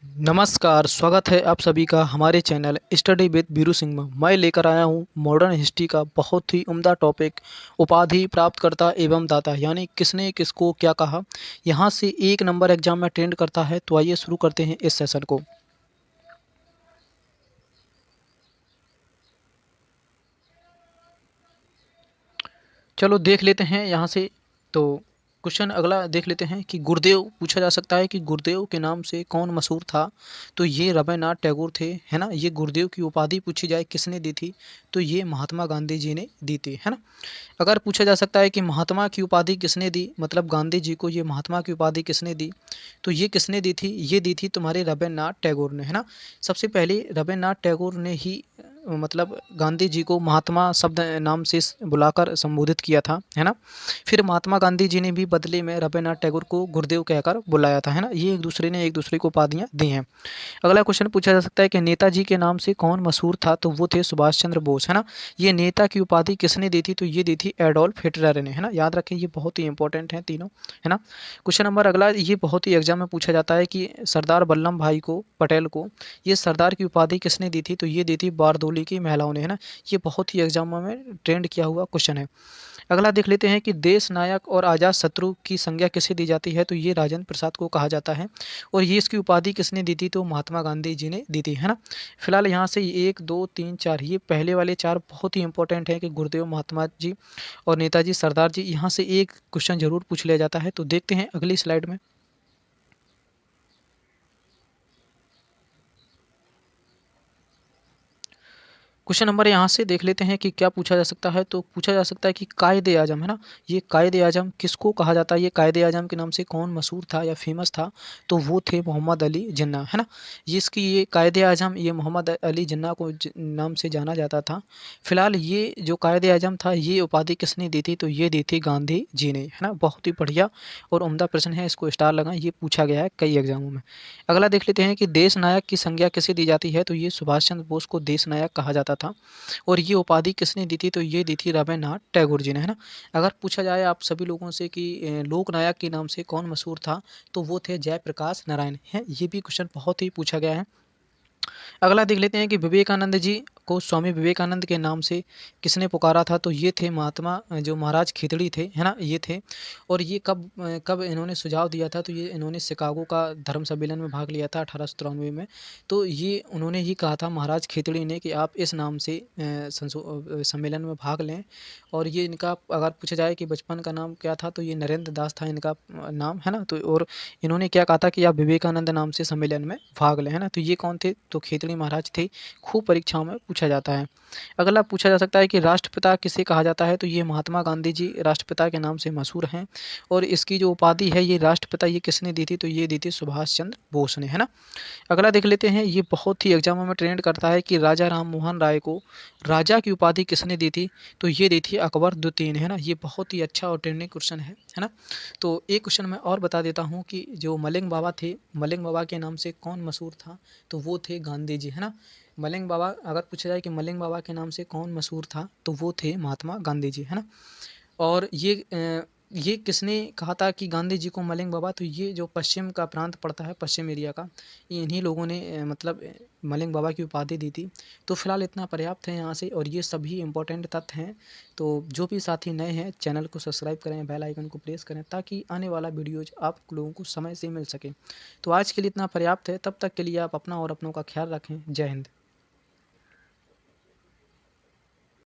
नमस्कार, स्वागत है आप सभी का हमारे channel study with Biru Singh में। मैं लेकर आया हूँ मॉडर्न हिस्ट्री का बहुत ही उम्दा टॉपिक, उपाधि प्राप्तकर्ता एवं दाता, यानी किसने किसको क्या कहा। यहाँ से एक नंबर एग्जाम में ट्रेंड करता है। तो आइए शुरू करते हैं इस सेशन को। चलो देख लेते हैं यहाँ से। तो क्वेश्चन अगला देख लेते हैं कि गुरुदेव पूछा जा सकता है कि गुरुदेव के नाम से कौन मशहूर था। तो ये रवींद्रनाथ टैगोर थे, है ना। ये गुरुदेव की उपाधि पूछी जाए किसने दी थी, तो ये महात्मा गांधी जी ने दी थी, है ना। अगर पूछा जा सकता है कि महात्मा की उपाधि किसने दी, मतलब गांधी जी को ये महात्मा की उपाधि किसने दी, तो ये किसने दी थी, ये दी थी तुम्हारे रवींद्रनाथ टैगोर ने, है ना। सबसे पहले रवींद्रनाथ टैगोर ने ही मतलब गांधी जी को महात्मा शब्द नाम से बुलाकर संबोधित किया था, है ना। फिर महात्मा गांधी जी ने भी बदले में रवींद्रनाथ टैगोर को गुरुदेव कहकर बुलाया था, है ना। ये एक दूसरे को उपाधियां दी हैं। अगला क्वेश्चन पूछा जा सकता है कि नेताजी के नाम से कौन मशहूर था, तो वो थे सुभाष चंद्र बोस, है ना। ये नेता की उपाधि किसने दी थी, तो ये दी थी एडोल्फ हिटलर ने, है ना। याद रखें, ये बहुत ही इंपॉर्टेंट है तीनों, है ना। क्वेश्चन नंबर अगला, ये बहुत ही एग्जाम में पूछा जाता है कि सरदार वल्लभ भाई को पटेल को ये सरदार की उपाधि किसने दी थी, तो ये दी थी बारदोली की महिलाओं ने, है ना। ये बहुत ही एग्जाम में ट्रेंड किया हुआ क्वेश्चन है। अगला देख लेते हैं कि देश नायक और आजाद शत्रु की संज्ञा किसे दी जाती है, तो ये राजेंद्र प्रसाद को कहा जाता है। और ये इसकी उपाधि किसने दी थी, तो महात्मा गांधी जी ने दी थी, है ना। फिलहाल यहाँ से 1 2 3 4 ये पहले वाले चार बहुत ही इंपॉर्टेंट है कि गुरुदेव, महात्मा जी और नेताजी, सरदार जी। यहाँ से एक क्वेश्चन जरूर पूछ लिया जाता है। तो देखते हैं अगली स्लाइड में। क्वेश्चन नंबर यहाँ से देख लेते हैं कि क्या पूछा जा सकता है। तो पूछा जा सकता है कि कायदे आजम, है ना। ये कायदे आजम किसको कहा जाता है, ये कायदे आजम के नाम से कौन मशहूर था या फेमस था, तो वो थे मोहम्मद अली जिन्ना, है ना। ये कायदे आजम ये मोहम्मद अली जिन्ना को नाम से जाना जाता था। फिलहाल ये जो कायदे आजम था, ये उपाधि किसने दी थी, तो ये दी थी गांधी जी ने, है ना। बहुत ही बढ़िया और उम्दा प्रश्न है, इसको स्टार लगाएं, ये पूछा गया है कई एग्जामों में। अगला देख लेते हैं कि देश नायक की संज्ञा किसे दी जाती है, तो ये सुभाष चंद्र बोस को देश नायक कहा जाता था। और ये उपाधि किसने दी थी, तो ये दी थी रवींद्रनाथ टैगोर जी ने, है ना। अगर पूछा जाए आप सभी लोगों से कि लोक नायक के नाम से कौन मशहूर था, तो वो थे जयप्रकाश नारायण, है। ये भी क्वेश्चन बहुत ही पूछा गया है। अगला देख लेते हैं कि विवेकानंद जी को स्वामी विवेकानंद के नाम से किसने पुकारा था, तो ये थे महात्मा जो महाराज खितड़ी थे, है ना, ये थे। और ये कब इन्होंने सुझाव दिया था, तो ये इन्होंने शिकागो का धर्म सम्मेलन में भाग लिया था 1893 में। तो ये उन्होंने ही कहा था महाराज खितड़ी ने कि आप इस नाम से सम्मेलन में भाग लें। और ये इनका अगर पूछा जाए कि बचपन का नाम क्या था, तो ये नरेंद्र दास था इनका नाम, है ना। तो और इन्होंने क्या कहा था कि आप विवेकानंद नाम से सम्मेलन में भाग लें, है ना। तो ये कौन थे, तो खेतड़ी महाराज थे। खूब परीक्षाओं में पूछा जाता है। अगला पूछा जा सकता है कि राष्ट्रपिता किसे कहा जाता है, तो ये महात्मा गांधी जी राष्ट्रपिता के नाम से मशहूर हैं। और इसकी जो उपाधि है ये राष्ट्रपिता, ये किसने दी थी, तो ये दी थी सुभाष चंद्र बोस ने, है ना। अगला देख लेते हैं, ये बहुत ही एग्जामों में ट्रेंड करता है कि राजा राम मोहन राय को राजा की उपाधि किसने दी थी, तो ये दी थी अकबर द्वितीय ने, है ना। ये बहुत ही अच्छा और ट्रेंडिंग क्वेश्चन है ना। तो एक क्वेश्चन मैं और बता देता हूँ कि जो मलिंग बाबा थे, मलिंग बाबा के नाम से कौन मशहूर था, तो वो थे गांधी जी, है ना। मलिंग बाबा, अगर पूछा जाए कि मलिंग बाबा के नाम से कौन मशहूर था, तो वो थे महात्मा गांधी जी, है ना। और ये किसने कहा था कि गांधी जी को मलिंग बाबा, तो ये जो पश्चिम का प्रांत पड़ता है, पश्चिम एरिया का, ये इन्हीं लोगों ने मलिंग बाबा की उपाधि दी थी। तो फिलहाल इतना पर्याप्त है यहाँ से, और ये सभी इंपॉर्टेंट तथ्य हैं। तो जो भी साथी नए हैं, चैनल को सब्सक्राइब करें, बेल आइकन को प्रेस करें, ताकि आने वाला वीडियोज आप लोगों को समय से मिल सके। तो आज के लिए इतना पर्याप्त है, तब तक के लिए आप अपना और अपनों का ख्याल रखें। जय हिंद।